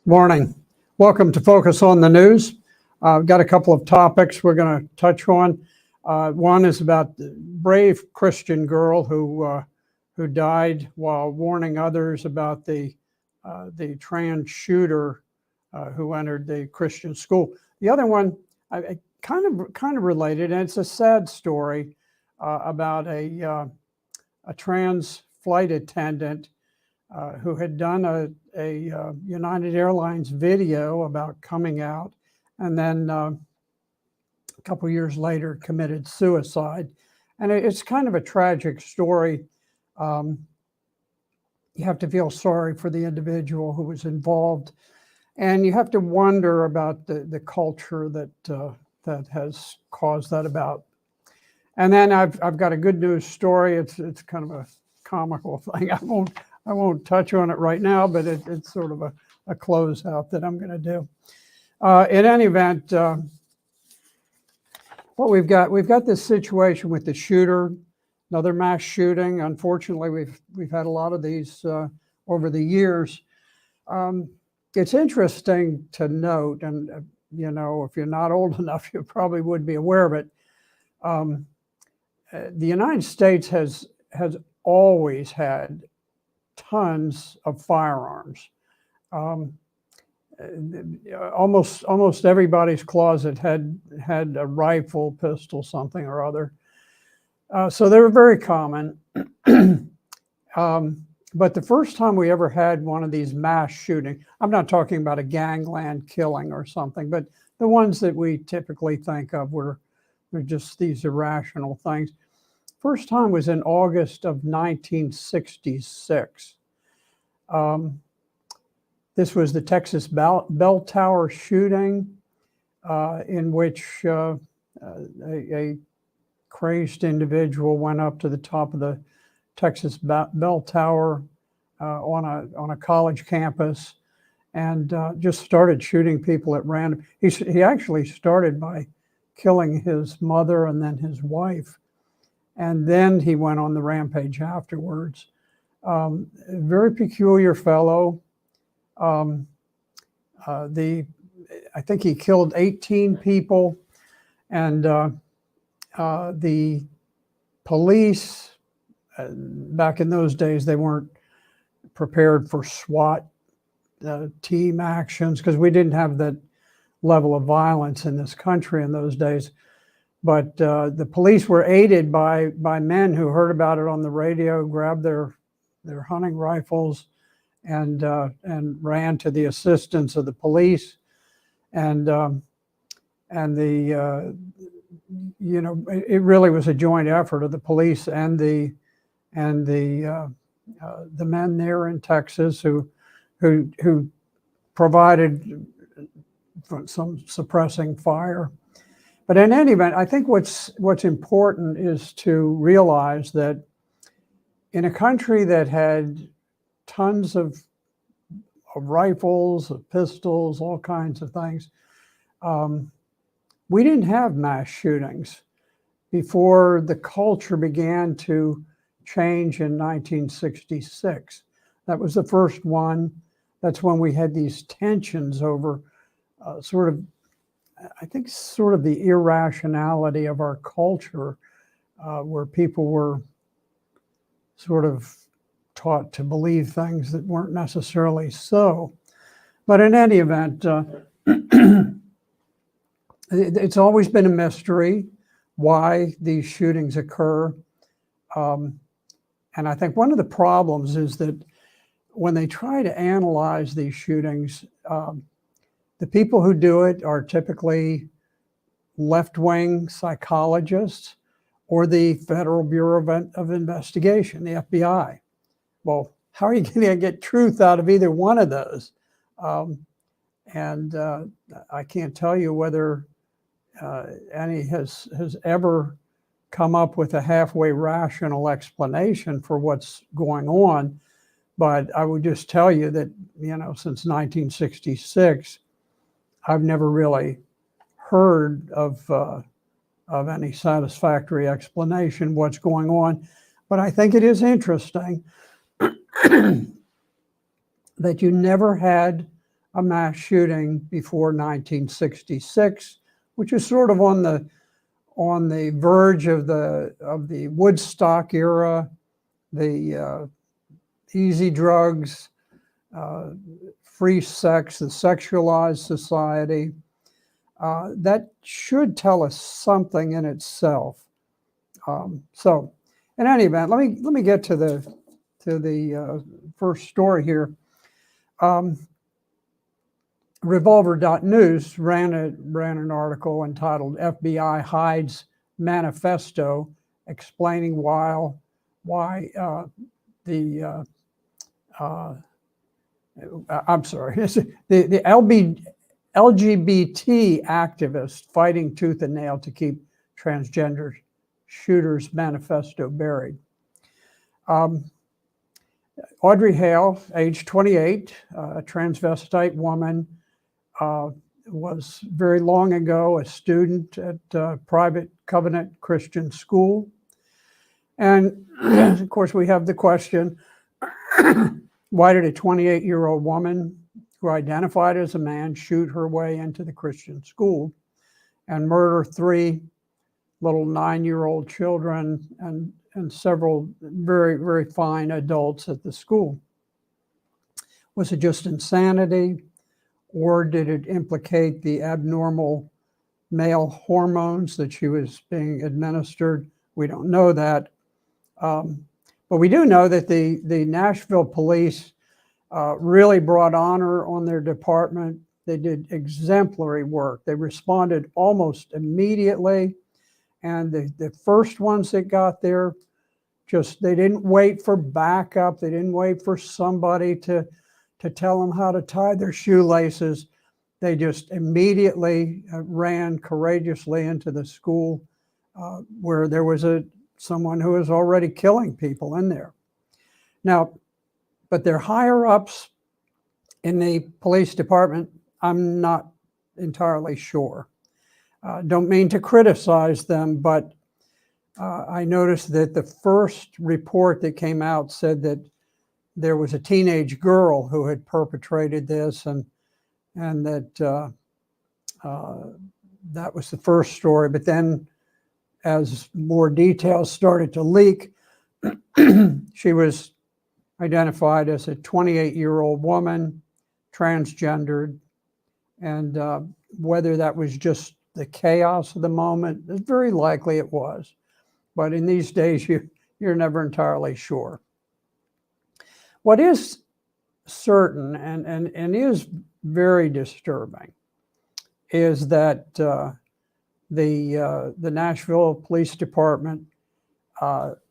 Morning. Welcome to Focus on the News. I've got a couple of topics we're going to touch on. One is about the brave Christian girl who died while warning others about the trans shooter who entered the Christian school. The other one, kind of related, and it's a sad story about a trans flight attendant who had done a United Airlines video about coming out, and then a couple years later committed suicide. And it's kind of a tragic story. You have to feel sorry for the individual who was involved, and you have to wonder about the culture that has caused that about. And then I've got a good news story. It's kind of a comical thing. I won't touch on it right now, but it's sort of a closeout that I'm going to do. In any event, what we've got this situation with the shooter, another mass shooting. Unfortunately, we've had a lot of these over the years. It's interesting to note, and if you're not old enough, you probably would be aware of it. The United States has always had tons of firearms. Almost everybody's closet had a rifle, pistol, something or other. So they were very common. But the first time we ever had one of these mass shootings, I'm not talking about a gangland killing or something, but the ones that we typically think of were just these irrational things. First time was in August of 1966. This was the Texas Bell Tower shooting, in which a crazed individual went up to the top of the Texas Bell Tower on a college campus and just started shooting people at random. He actually started by killing his mother and then his wife. And then he went on the rampage afterwards. Very peculiar fellow. I think he killed 18 people, and the police, back in those days, they weren't prepared for SWAT team actions because we didn't have that level of violence in this country in those days. But the police were aided by men who heard about it on the radio, grabbed their hunting rifles, and ran to the assistance of the police, and it really was a joint effort of the police and the men there in Texas who provided some suppressing fire. But in any event, I think what's important is to realize that in a country that had tons of rifles, of pistols, all kinds of things, we didn't have mass shootings before the culture began to change in 1966. That was the first one. That's when we had these tensions over sort of the irrationality of our culture, where people were sort of taught to believe things that weren't necessarily so. But in any event, it's always been a mystery why these shootings occur. And I think one of the problems is that when they try to analyze these shootings, the people who do it are typically left-wing psychologists or the Federal Bureau of Investigation, the FBI. Well, how are you going to get truth out of either one of those? And I can't tell you whether any has ever come up with a halfway rational explanation for what's going on. But I would just tell you that, since 1966, I've never really heard of any satisfactory explanation what's going on. But I think it is interesting that you never had a mass shooting before 1966, which is sort of on the verge of the Woodstock era, the easy drugs, free sex, the sexualized society. That should tell us something in itself. So, in any event, let me get to the first story here. Revolver.news ran an article entitled "FBI Hides Manifesto Explaining Why the LGBT activists fighting tooth and nail to keep transgender shooters' manifesto buried." Audrey Hale, age 28, a transvestite woman, was very long ago a student at private Covenant Christian school. And of course, we have the question, why did a 28-year-old woman who identified as a man shoot her way into the Christian school and murder 3 little 9-year-old children and several very, very fine adults at the school? Was it just insanity, or did it implicate the abnormal male hormones that she was being administered? We don't know that. But we do know that the Nashville police really brought honor on their department. They did exemplary work. They responded almost immediately. And the first ones that got there, they didn't wait for backup. They didn't wait for somebody to tell them how to tie their shoelaces. They just immediately ran courageously into the school where there was someone who was already killing people in there. Now, but their higher ups in the police department, I'm not entirely sure. Don't mean to criticize them, but I noticed that the first report that came out said that there was a teenage girl who had perpetrated this, and that that was the first story. But then, as more details started to leak, she was identified as a 28-year-old woman, transgendered, and whether that was just the chaos of the moment, it's very likely it was. But in these days, you're never entirely sure. What is certain and is very disturbing is that the Nashville Police Department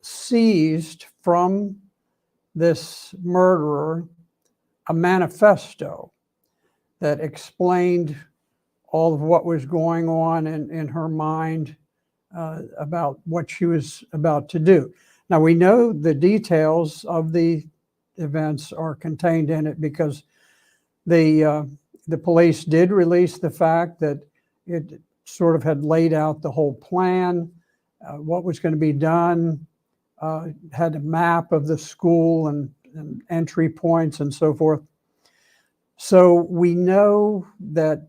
seized from this murderer a manifesto that explained all of what was going on in her mind about what she was about to do. Now, we know the details of the events are contained in it because the police did release the fact that it sort of had laid out the whole plan, what was going to be done, had a map of the school and entry points and so forth. So we know that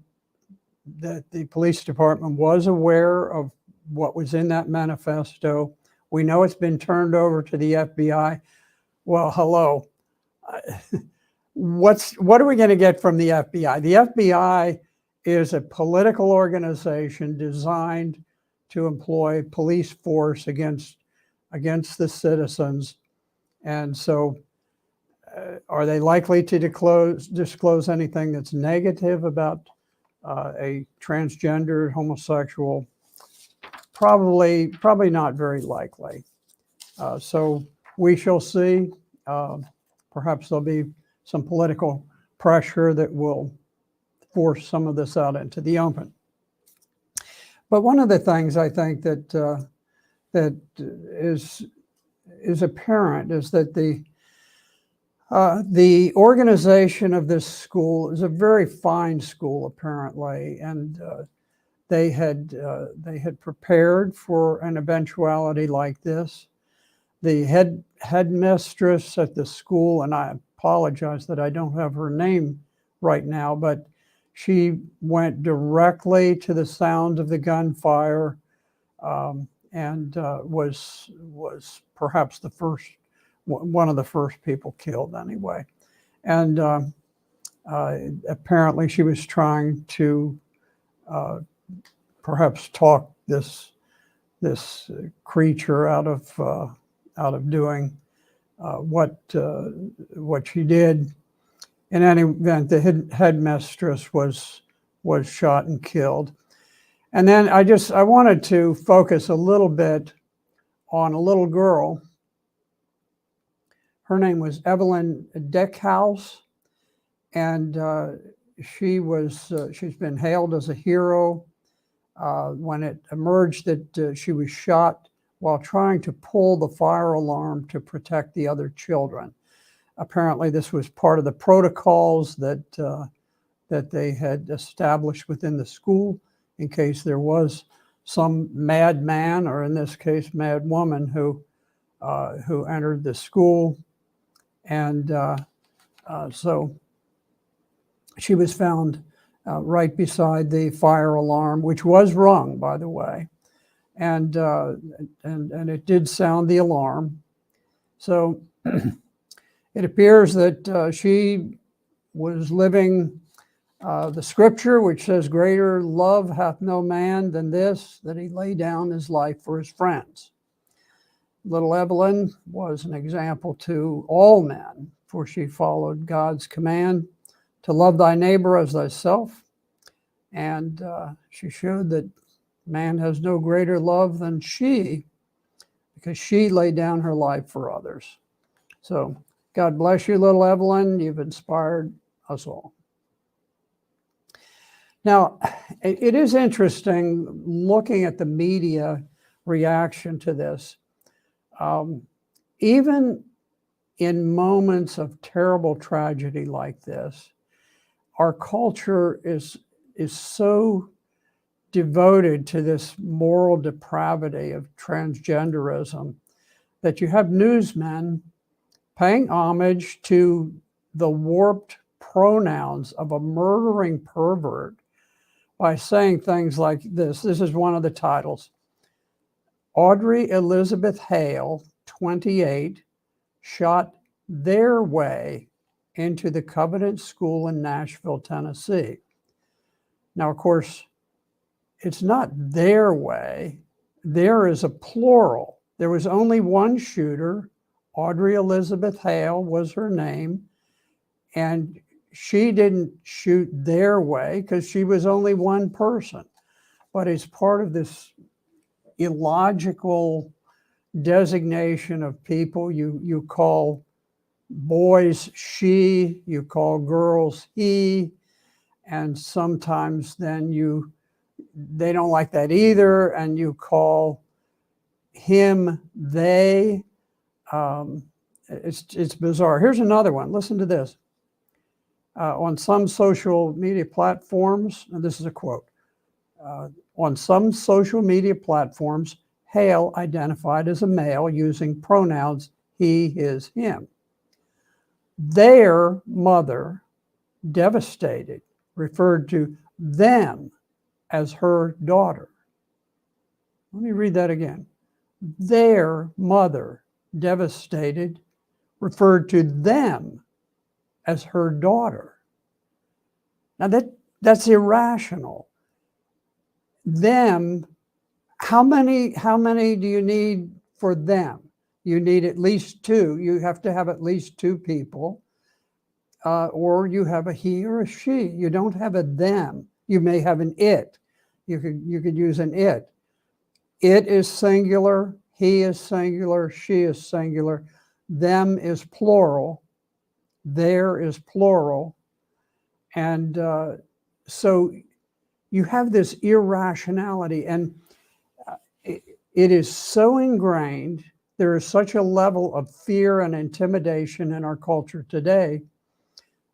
the police department was aware of what was in that manifesto. We know it's been turned over to the FBI. Well, hello. What are we going to get from the FBI? The FBI is a political organization designed to employ police force against the citizens. And so are they likely to disclose anything that's negative about a transgender homosexual? Probably not very likely. So we shall see. Perhaps there'll be some political pressure that will force some of this out into the open. But one of the things I think that is apparent is that the organization of this school is a very fine school, apparently, and they had prepared for an eventuality like this. The headmistress at the school, and I apologize that I don't have her name right now, but she went directly to the sound of the gunfire, and was perhaps one of the first people killed anyway. And apparently she was trying to perhaps talk this creature out of doing what she did. In any event, the headmistress was shot and killed. And then I wanted to focus a little bit on a little girl. Her name was Evelyn Deckhouse, and she's been hailed as a hero. When it emerged that she was shot while trying to pull the fire alarm to protect the other children. Apparently, this was part of the protocols that they had established within the school in case there was some madman, or in this case, mad woman, who entered the school. And so she was found right beside the fire alarm, which was rung, by the way, and it did sound the alarm. So it appears that she was living the scripture, which says, "Greater love hath no man than this, that he lay down his life for his friends." Little Evelyn was an example to all men, for she followed God's command to love thy neighbor as thyself. And she showed that man has no greater love than she, because she laid down her life for others. So God bless you, little Evelyn. You've inspired us all. Now, it is interesting looking at the media reaction to this. Even in moments of terrible tragedy like this, our culture is so devoted to this moral depravity of transgenderism that you have newsmen paying homage to the warped pronouns of a murdering pervert by saying things like this. This is one of the titles. Audrey Elizabeth Hale, 28, shot their way into the Covenant School in Nashville, Tennessee. Now, of course, it's not their way. There is a plural. There was only one shooter. Audrey Elizabeth Hale was her name. And she didn't shoot their way because she was only one person. But it's part of this illogical designation of people. You call boys she, you call girls he, and sometimes then they don't like that either, and you call him they. It's bizarre. Here's another one. Listen to this. On some social media platforms, and this is a quote, on some social media platforms, Hale identified as a male using pronouns he, his, him. Their mother, devastated, referred to them as her daughter. Let me read that again. Their mother, devastated, referred to them as her daughter. Now that's irrational. Them, how many do you need for them? You need at least two. You have to have at least two people, or you have a he or a she. You don't have a them. You may have an it. You could use an it. It is singular. He is singular. She is singular. Them is plural. There is plural. And so you have this irrationality, and it is so ingrained. There is such a level of fear and intimidation in our culture today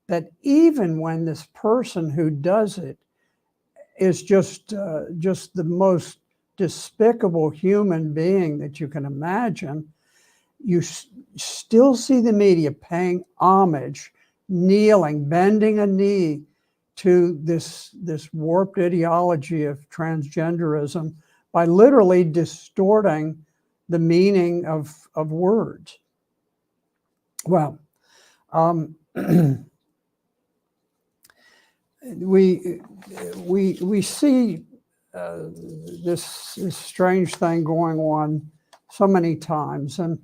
that even when this person who does it is just the most despicable human being that you can imagine, you still see the media paying homage kneeling, bending a knee to this warped ideology of transgenderism by literally distorting the meaning of words. Well, we see this strange thing going on so many times, and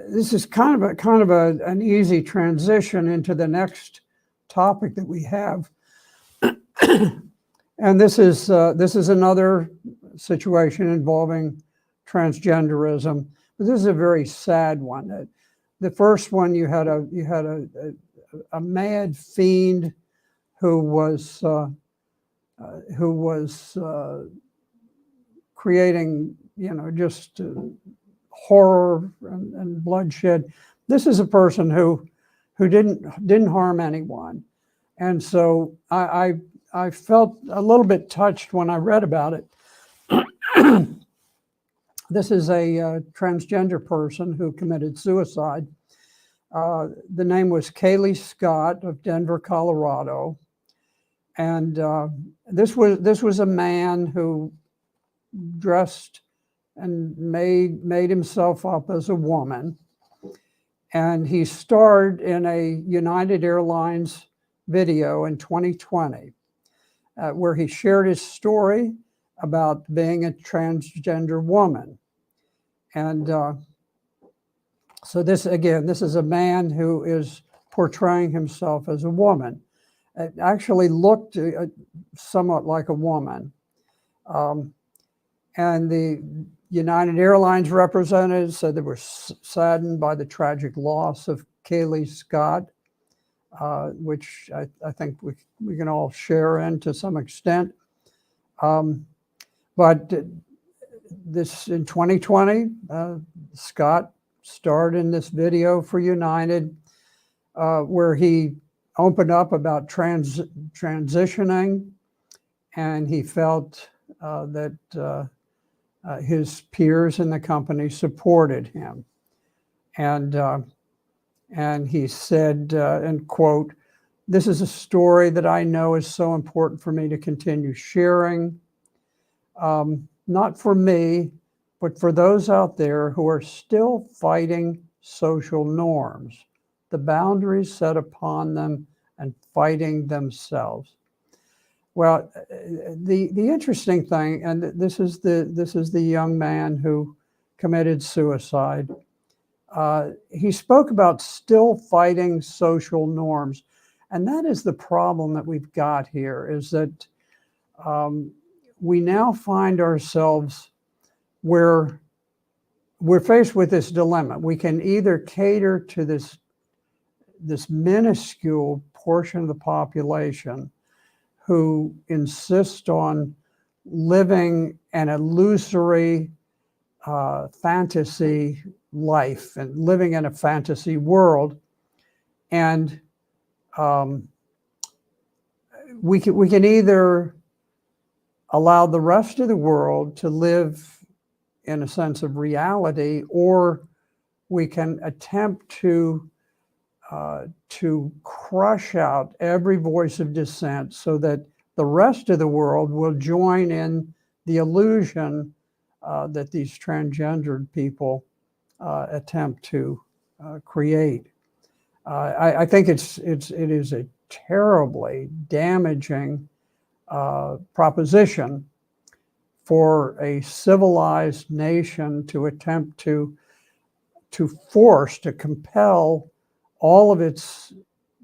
this is kind of an easy transition into the next topic that we have, and this is another situation involving transgenderism. But this is a very sad one. The first one, you had a mad fiend who was creating, just horror and bloodshed. This is a person who didn't harm anyone, and so I felt a little bit touched when I read about it. This is a transgender person who committed suicide. The name was Kaylee Scott of Denver, Colorado, and this was a man who dressed and made himself up as a woman, and he starred in a United Airlines video in 2020, where he shared his story about being a transgender woman. And so this is a man who is portraying himself as a woman. It actually looked somewhat like a woman. And the United Airlines representatives said they were saddened by the tragic loss of Kaylee Scott, which I think we can all share in to some extent. But this in 2020, Scott starred in this video for United, where he opened up about transitioning, and he felt that his peers in the company supported him, and he said, and quote, "This is a story that I know is so important for me to continue sharing. Not for me, but for those out there who are still fighting social norms, the boundaries set upon them, and fighting themselves." Well, the interesting thing, and this is the young man who committed suicide. He spoke about still fighting social norms, and that is the problem that we've got here. Is that we now find ourselves where we're faced with this dilemma. We can either cater to this minuscule portion of the population who insist on living an illusory fantasy life and living in a fantasy world, and we can either allow the rest of the world to live in a sense of reality, or we can attempt to crush out every voice of dissent so that the rest of the world will join in the illusion that these transgendered people attempt to create. I think it is a terribly damaging proposition for a civilized nation to attempt to compel all of its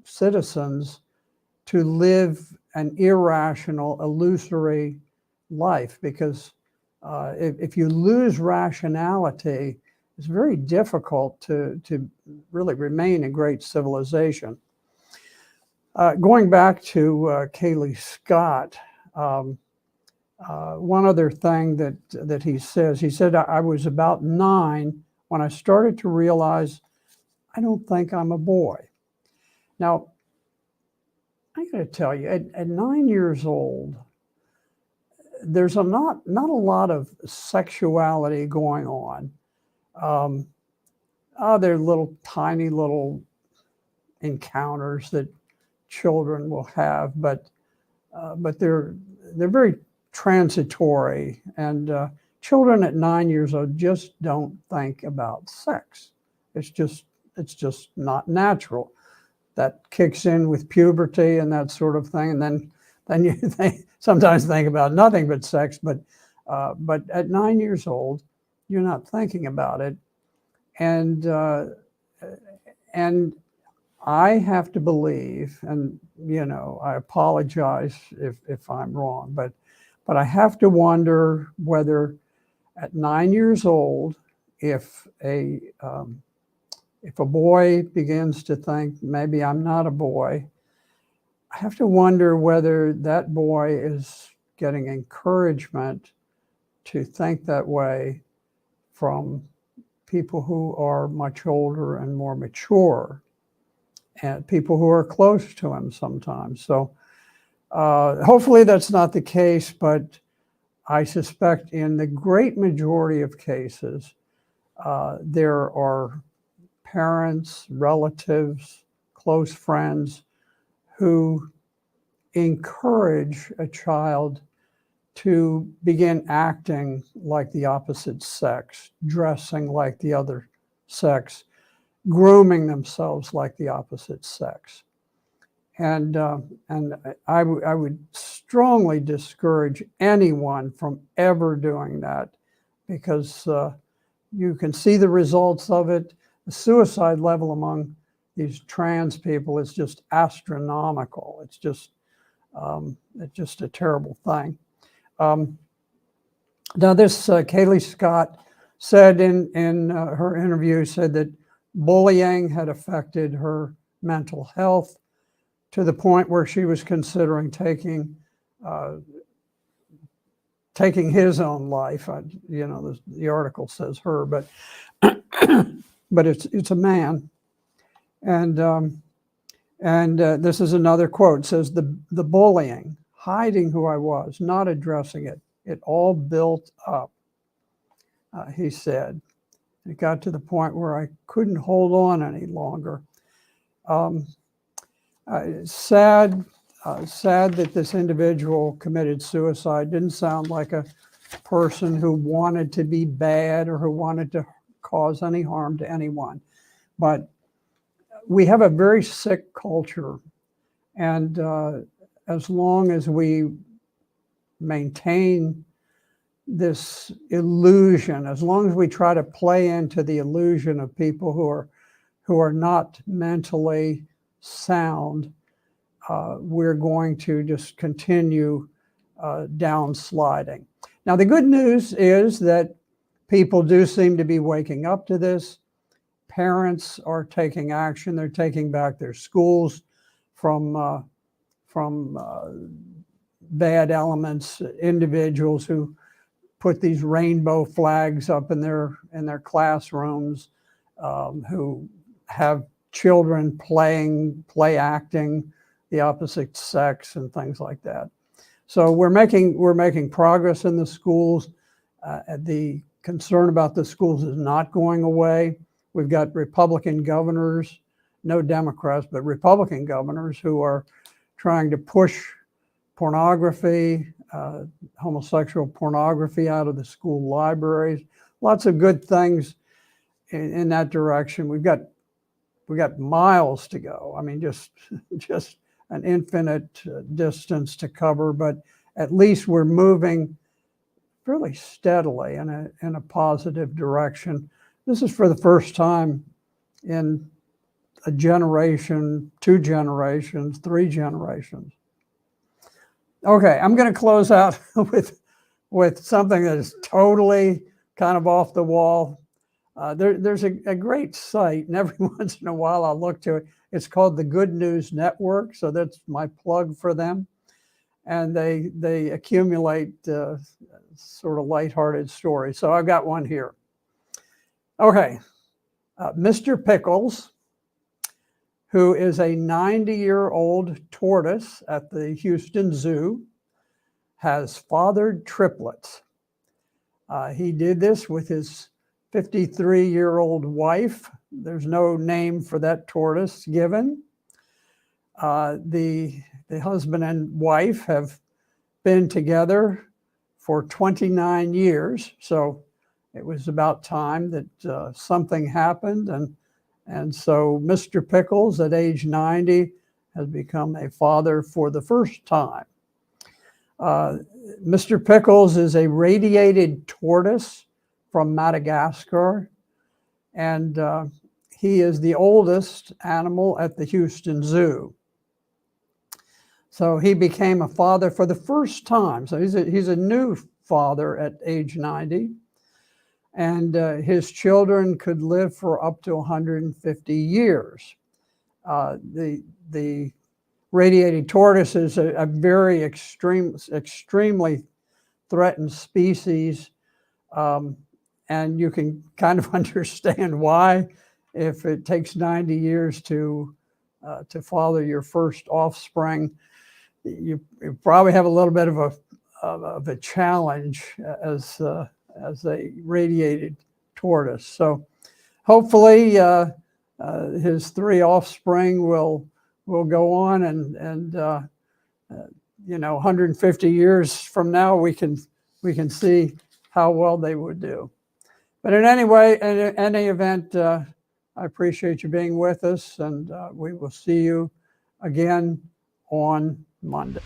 citizens to live an irrational, illusory life, because if you lose rationality, it's very difficult to really remain a great civilization. Going back to Kaylee Scott, one other thing that he said, I was about 9 when I started to realize I don't think I'm a boy. Now, I got to tell you, at 9 years old, there's not a lot of sexuality going on. They're little tiny little encounters that children will have, but they're very transitory, and children at 9 years old just don't think about sex. It's just not natural. That kicks in with puberty and that sort of thing, and then you sometimes think about nothing but sex. But at 9 years old, you're not thinking about it, and I have to believe, and I apologize if I'm wrong, but I have to wonder whether at 9 years old, if a boy begins to think maybe I'm not a boy, I have to wonder whether that boy is getting encouragement to think that way from people who are much older and more mature, and people who are close to him sometimes. So hopefully that's not the case, but I suspect in the great majority of cases, there are parents, relatives, close friends who encourage a child to begin acting like the opposite sex, dressing like the other sex, grooming themselves like the opposite sex. And I would strongly discourage anyone from ever doing that, because you can see the results of it. The suicide level among these trans people is just astronomical. It's just a terrible thing. Now, this Kaylee Scott said in her interview, said that bullying had affected her mental health to the point where she was considering taking his own life. The article says her, but but it's a man. And this is another quote. It says, the bullying, hiding who I was, not addressing it, it all built up, he said. It got to the point where I couldn't hold on any longer. Sad that this individual committed suicide. Didn't sound like a person who wanted to be bad or who wanted to cause any harm to anyone. But we have a very sick culture, and as long as we maintain this illusion, as long as we try to play into the illusion of people who are not mentally sound, we're going to just continue downsliding. Now, the good news is that people do seem to be waking up to this. Parents are taking action. They're taking back their schools from bad elements, individuals who put these rainbow flags up in their classrooms, who have children play acting the opposite sex and things like that. So we're making progress in the schools. The concern about the schools is not going away. We've got Republican governors, no Democrats, but Republican governors who are trying to push pornography, homosexual pornography out of the school libraries. Lots of good things in that direction. We've got miles to go. I mean, just an infinite distance to cover, but at least we're moving fairly steadily in a positive direction. This is for the first time in a generation, 2 generations, 3 generations. Okay, I'm going to close out with something that is totally kind of off the wall. There's a great site, and every once in a while I'll look to it. It's called the Good News Network, so that's my plug for them. And they accumulate sort of lighthearted stories. So I've got one here. Okay, Mr. Pickles, who is a 90-year-old tortoise at the Houston Zoo, has fathered triplets. He did this with his 53-year-old wife. There's no name for that tortoise given. The husband and wife have been together for 29 years, so it was about time that something happened, and so Mr. Pickles at age 90 has become a father for the first time. Mr. Pickles is a radiated tortoise from Madagascar, and he is the oldest animal at the Houston Zoo. So he became a father for the first time. So he's a new father at age 90. And his children could live for up to 150 years. The radiated tortoise is a very extremely threatened species. And you can kind of understand why, if it takes 90 years to father your first offspring, you probably have a little bit of a challenge as a radiated tortoise. So hopefully his 3 offspring will go on, and 150 years from now we can see how well they would do. But in any event, I appreciate you being with us, and we will see you again on Monday.